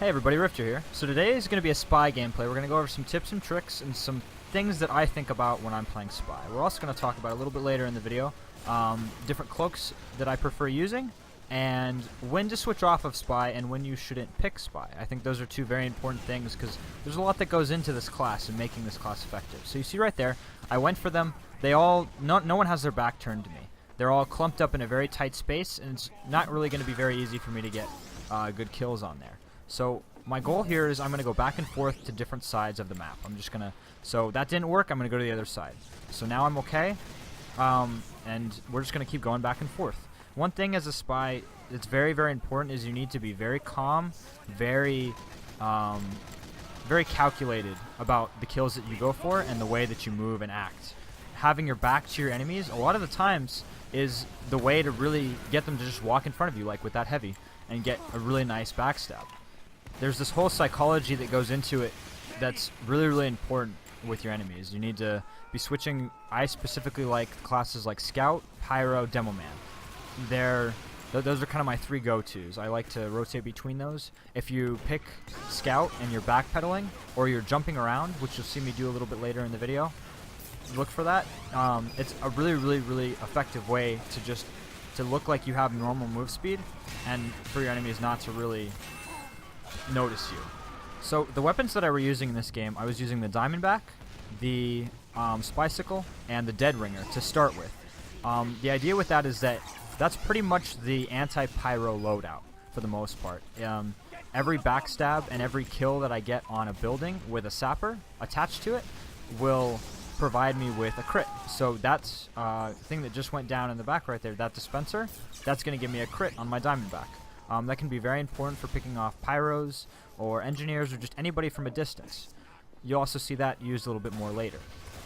Hey everybody, Rifter here. So today is going to be a spy gameplay. We're going to go over some tips and tricks and some things that I think about when I'm playing spy. We're also going to talk about a little bit later in the video different cloaks that I prefer using and when to switch off of spy and when you shouldn't pick spy. I think those are two very important things because there's a lot that goes into this class and making this class effective. So you see right there, I went for them. They all, no one has their back turned to me. They're all clumped up in a very tight space and it's not really going to be very easy for me to get good kills on there. So my goal here is I'm going to go back and forth to different sides of the map. I'm just going to, so that didn't work, I'm going to go to the other side. So now I'm okay, and we're just going to keep going back and forth. One thing as a spy that's very, very important is you need to be very calm, very calculated about the kills that you go for and the way that you move and act. Having your back to your enemies, a lot of the times, is the way to really get them to just walk in front of you, like with that heavy, and get a really nice backstab. There's this whole psychology that goes into it that's really, really important with your enemies. You need to be switching. I specifically like classes like Scout, Pyro, Demoman. Those are kind of my three go-tos. I like to rotate between those. If you pick Scout and you're backpedaling or you're jumping around, which you'll see me do a little bit later in the video, look for that. It's a really, really, really effective way to look like you have normal move speed and for your enemies not to really notice you. So the weapons that I were using in this game, I was using the Diamondback, the Spicicle, and the Dead Ringer to start with. The idea with that is that that's pretty much the anti-pyro loadout for the most part. Every backstab and every kill that I get on a building with a sapper attached to it will provide me with a crit. So that's thing that just went down in the back right there, that dispenser, that's going to give me a crit on my Diamondback. That can be very important for picking off pyros or engineers or just anybody from a distance. You'll also see that used a little bit more later.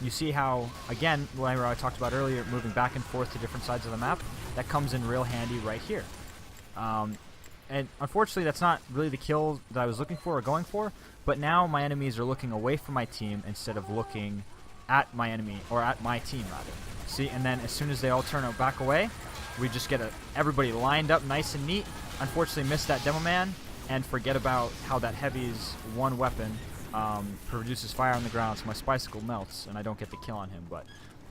You see how, again, what I talked about earlier, moving back and forth to different sides of the map, that comes in real handy right here. And unfortunately, that's not really the kill that I was looking for or going for, but now my enemies are looking away from my team instead of looking at my enemy, or at my team rather. See, and then as soon as they all turn back away, we just get everybody lined up nice and neat. Unfortunately missed that Demo Man and forget about how that heavy's one weapon produces fire on the ground, so my Spicicle melts and I don't get the kill on him. But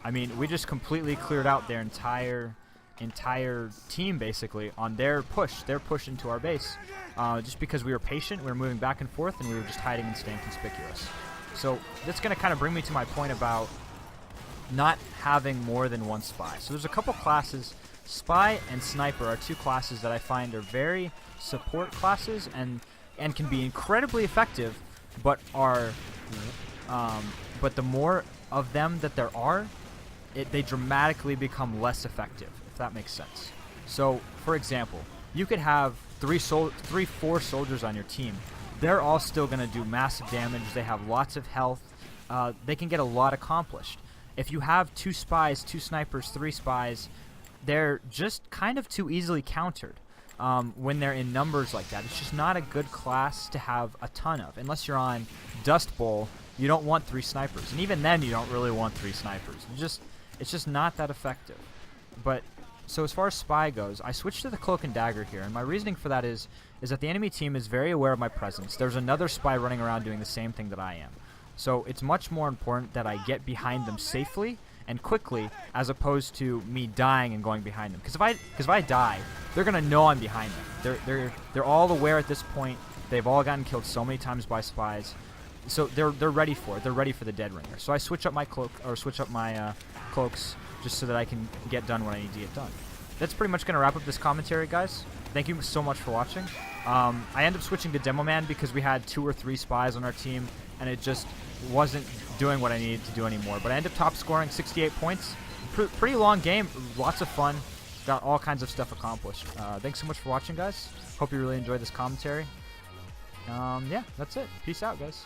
I mean, we just completely cleared out their entire team basically on their push into our base, just because we were patient, we were moving back and forth, and we were just hiding and staying conspicuous. So that's going to kind of bring me to my point about not having more than one spy. So there's a couple classes. Spy and Sniper are two classes that I find are very support classes and can be incredibly effective, but the more of them that there are, they dramatically become less effective, if that makes sense. So, for example, you could have four soldiers on your team. They're all still going to do massive damage. They have lots of health. They can get a lot accomplished. If you have two spies, two snipers, three spies, they're just kind of too easily countered when they're in numbers like that. It's just not a good class to have a ton of. Unless you're on Dust Bowl, you don't want three snipers. And even then, you don't really want three snipers. It's just not that effective. But so as far as spy goes, I switched to the Cloak and Dagger here. And my reasoning for that is that the enemy team is very aware of my presence. There's another spy running around doing the same thing that I am. So it's much more important that I get behind them safely and quickly, as opposed to me dying and going behind them. Because if I die, they're gonna know I'm behind them. They're all aware at this point. They've all gotten killed so many times by spies, so they're ready for it. They're ready for the Dead Ringer. So I switch up my cloaks just so that I can get done what I need to get done. That's pretty much gonna wrap up this commentary, guys. Thank you so much for watching. I ended up switching to Demo Man because we had 2 or 3 spies on our team, and it just wasn't doing what I needed to do anymore. But I ended up top scoring 68 points. Pretty long game, lots of fun. Got all kinds of stuff accomplished. Thanks so much for watching, guys. Hope you really enjoyed this commentary. Yeah, that's it. Peace out, guys.